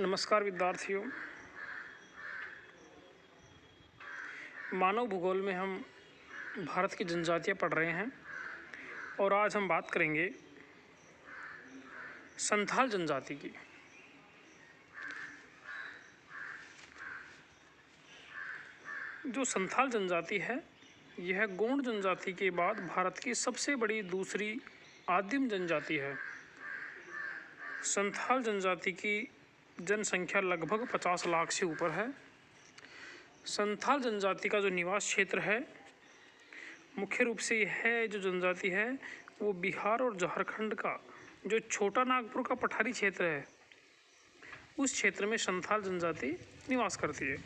नमस्कार विद्यार्थियों। मानव भूगोल में हम भारत की जनजातियां पढ़ रहे हैं और आज हम बात करेंगे संथाल जनजाति की। जो संथाल जनजाति है यह गोंड जनजाति के बाद भारत की सबसे बड़ी दूसरी आदिम जनजाति है। संथाल जनजाति की जनसंख्या लगभग 50 लाख से ऊपर है। संथाल जनजाति का जो निवास क्षेत्र है मुख्य रूप से यह जो जनजाति है वो बिहार और झारखंड का जो छोटा नागपुर का पठारी क्षेत्र है उस क्षेत्र में संथाल जनजाति निवास करती है।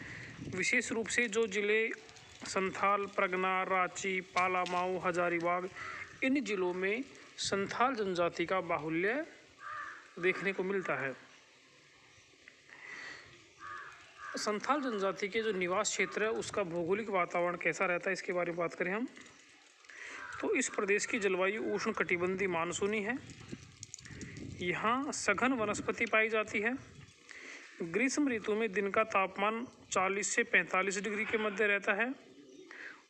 विशेष रूप से जो जिले संथाल, प्रगना, रांची, पालामाऊ, हजारीबाग इन जिलों में संथाल जनजाति का बाहुल्य देखने को मिलता है। संथाल जनजाति के जो निवास क्षेत्र है उसका भौगोलिक वातावरण कैसा रहता है इसके बारे में बात करें हम तो इस प्रदेश की जलवायु उष्ण कटिबंधीय मानसूनी है। यहाँ सघन वनस्पति पाई जाती है। ग्रीष्म ऋतु में दिन का तापमान 40 से 45 डिग्री के मध्य रहता है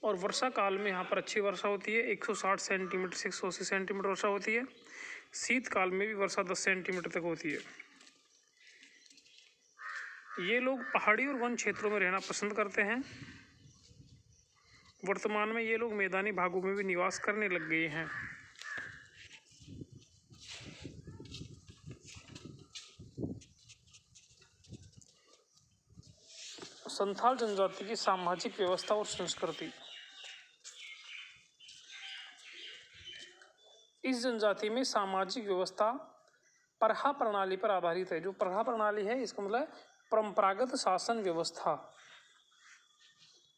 और वर्षा काल में यहाँ पर अच्छी वर्षा होती है। 160 सेंटीमीटर से 180 सेंटीमीटर वर्षा होती है। शीतकाल में भी वर्षा 10 सेंटीमीटर तक होती है। ये लोग पहाड़ी और वन क्षेत्रों में रहना पसंद करते हैं। वर्तमान में ये लोग मैदानी भागों में भी निवास करने लग गए हैं। संथाल जनजाति की सामाजिक व्यवस्था और संस्कृति। इस जनजाति में सामाजिक व्यवस्था प्रहा प्रणाली पर आधारित है। जो प्रहा प्रणाली है इसका मतलब परंपरागत शासन व्यवस्था।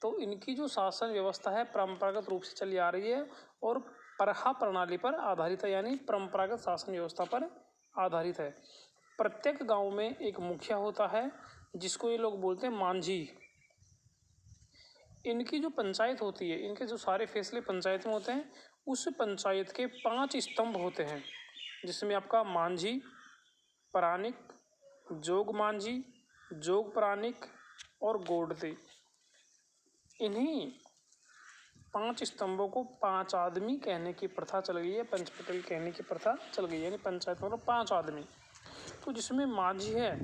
तो इनकी जो शासन व्यवस्था है परंपरागत रूप से चली आ रही है और प्रहा प्रणाली पर आधारित है, यानी परंपरागत शासन व्यवस्था पर आधारित है। प्रत्येक गांव में एक मुखिया होता है जिसको ये लोग बोलते हैं मांझी। इनकी जो पंचायत होती है, इनके जो सारे फैसले पंचायत में होते हैं, उस पंचायत के 5 स्तंभ होते हैं जिसमें आपका मांझी, परानिक, जोग मांझी, जोग परानिक और गोडते। इन्हीं 5 स्तंभों को 5 आदमी कहने की प्रथा चल गई है, पंचपटल कहने की प्रथा चल गई है, यानी पंचायत में 5 आदमी। तो जिसमें मांझी है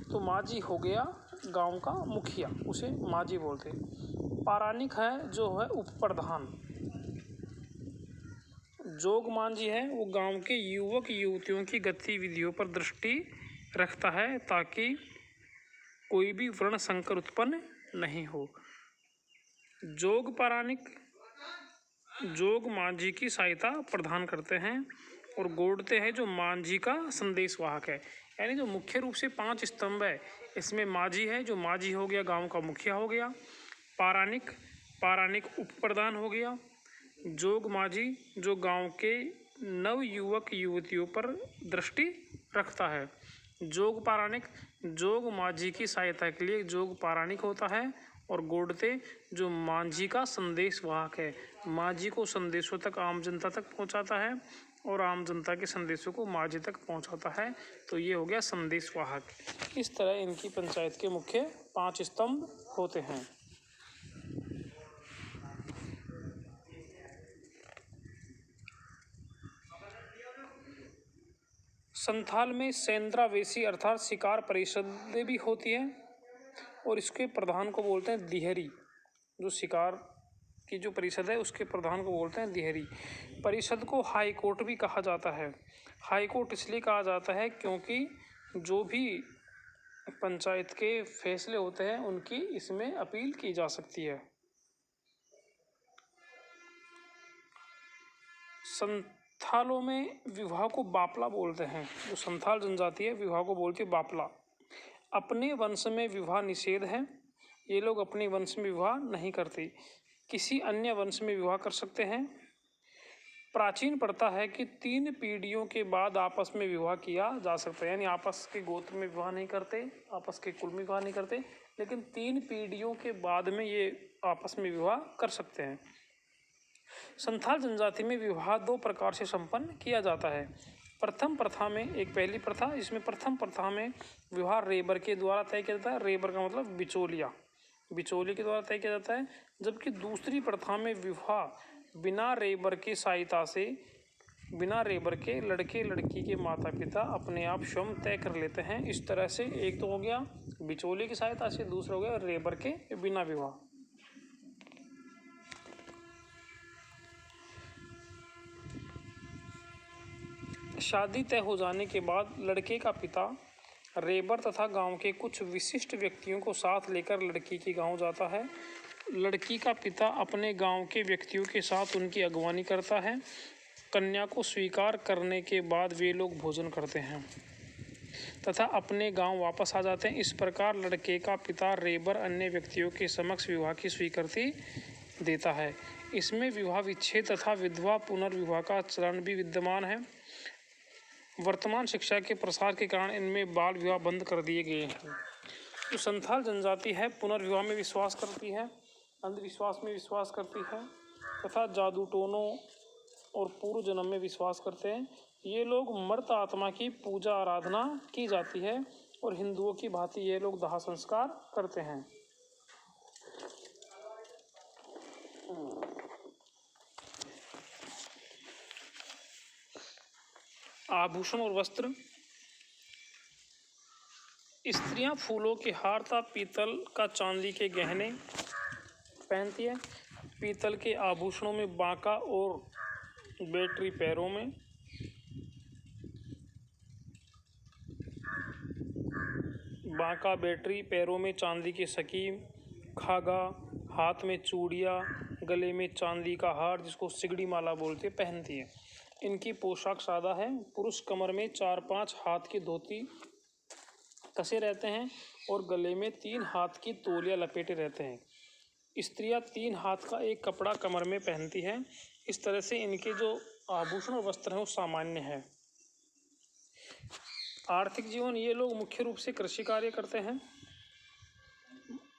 तो मांझी हो गया गांव का मुखिया, उसे मांझी बोलते हैं। परानिक है जो है उप प्रधान। जोग मांझी है वो गांव के युवक युवतियों की गतिविधियों पर दृष्टि रखता है ताकि कोई भी वर्ण संकर उत्पन्न नहीं हो। जोग परानिक जोग मांझी की सहायता प्रदान करते हैं और गोडते हैं जो मांझी का संदेशवाहक है। यानी जो मुख्य रूप से 5 स्तंभ है इसमें मांझी है जो मांझी हो गया, गांव का मुखिया हो गया। परानिक उप प्रधान हो गया। जोग मांझी जो गांव के नव युवक युवतियों पर दृष्टि रखता है। जोग परानिक जोग मांझी की सहायता के लिए जोग परानिक होता है और गोडते जो मांझी का संदेशवाहक है, मांझी को संदेशों तक आम जनता तक पहुंचाता है और आम जनता के संदेशों को मांझी तक पहुंचाता है। तो ये हो गया संदेशवाहक। इस तरह इनकी पंचायत के मुख्य 5 स्तंभ होते हैं। संथाल में सेंद्रावेशी अर्थात शिकार परिषदें भी होती हैं और इसके प्रधान को बोलते हैं दिहरी। जो शिकार की जो परिषद है उसके प्रधान को बोलते हैं दिहरी। परिषद को हाई कोर्ट भी कहा जाता है। हाई कोर्ट इसलिए कहा जाता है क्योंकि जो भी पंचायत के फैसले होते हैं उनकी इसमें अपील की जा सकती है। संथालों में विवाह को बापला बोलते हैं। जो संथाल जनजाति है विवाह को बोलती है बापला। अपने वंश में विवाह निषेध है। ये लोग अपने वंश में विवाह नहीं करते, किसी अन्य वंश में विवाह कर सकते हैं। प्राचीन प्रथा है कि 3 पीढ़ियों के बाद आपस में विवाह किया जा सकता है, यानी आपस के गोत्र में विवाह नहीं करते, आपस के कुल में विवाह नहीं करते, लेकिन 3 पीढ़ियों के बाद में ये आपस में विवाह कर सकते हैं। संथाल जनजाति में विवाह 2 प्रकार से संपन्न किया जाता है। प्रथम प्रथा में एक पहली प्रथा, इसमें प्रथम प्रथा में विवाह रेबर के द्वारा तय किया जाता है। रेबर का मतलब बिचौलिया, बिचौलिए के द्वारा तय किया जाता है। जबकि दूसरी प्रथा में विवाह बिना रेबर की सहायता से, बिना रेबर के लड़के लड़की के माता पिता अपने आप स्वयं तय कर लेते हैं। इस तरह से एक तो हो गया बिचौलिए की सहायता से, दूसरा हो गया रेबर के बिना विवाह। शादी तय हो जाने के बाद लड़के का पिता रेबर तथा गांव के कुछ विशिष्ट व्यक्तियों को साथ लेकर लड़की के गांव जाता है। लड़की का पिता अपने गांव के व्यक्तियों के साथ उनकी अगवानी करता है। कन्या को स्वीकार करने के बाद वे लोग भोजन करते हैं तथा अपने गांव वापस आ जाते हैं। इस प्रकार लड़के का पिता रेबर अन्य व्यक्तियों के समक्ष विवाह की स्वीकृति देता है। इसमें विवाह विच्छेद तथा विधवा पुनर्विवाह का चलन भी विद्यमान है। वर्तमान शिक्षा के प्रसार के कारण इनमें बाल विवाह बंद कर दिए गए हैं। जो संथाल जनजाति है पुनर्विवाह में विश्वास करती है, अंधविश्वास में विश्वास करती है तथा जादू टोनों और पूर्व जन्म में विश्वास करते हैं। ये लोग मृत आत्मा की पूजा आराधना की जाती है और हिंदुओं की भांति ये लोग दाह संस्कार करते हैं। आभूषण और वस्त्र। स्त्रियां फूलों के हार तथा पीतल का चांदी के गहने पहनती है। पीतल के आभूषणों में बांका और बैटरी पैरों में, बांका बैटरी पैरों में चांदी के सकीम, खागा, हाथ में चूड़ियाँ, गले में चांदी का हार जिसको सिगड़ी माला बोलते पहनती है। इनकी पोशाक सादा है। पुरुष कमर में 4-5 हाथ की धोती कसे रहते हैं और गले में 3 हाथ की तौलिया लपेटे रहते हैं। स्त्रियां 3 हाथ का एक कपड़ा कमर में पहनती हैं। इस तरह से इनके जो आभूषण और वस्त्र हैं वो सामान्य है। आर्थिक जीवन, ये लोग मुख्य रूप से कृषि कार्य करते हैं,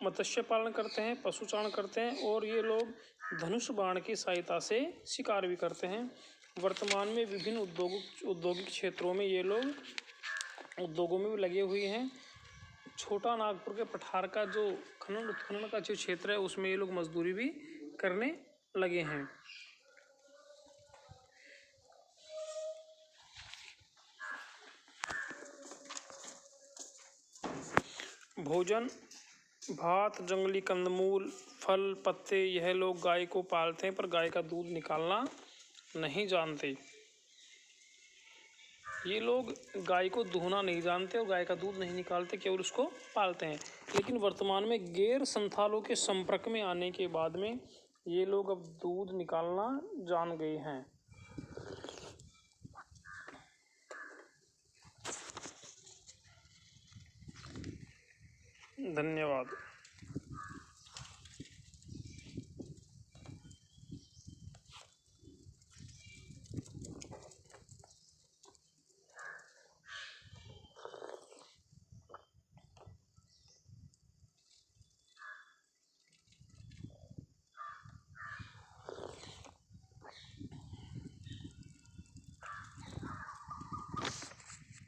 मत्स्य पालन करते हैं, पशुचारण करते हैं और ये लोग धनुष बाण की सहायता से शिकार भी करते हैं। वर्तमान में विभिन्न औद्योगिक क्षेत्रों में ये लोग उद्योगों में भी लगे हुए हैं। छोटा नागपुर के पठार का जो खनन उत्खनन का जो क्षेत्र है उसमें ये लोग मजदूरी भी करने लगे हैं। भोजन, भात, जंगली कंदमूल, फल, पत्ते, यह लोग गाय को पालते हैं पर गाय का दूध निकालना नहीं जानते। ये लोग गाय को दूहना नहीं जानते और गाय का दूध नहीं निकालते, केवल उसको पालते हैं। लेकिन वर्तमान में गैर संथालों के संपर्क में आने के बाद में ये लोग अब दूध निकालना जान गए हैं। धन्यवाद।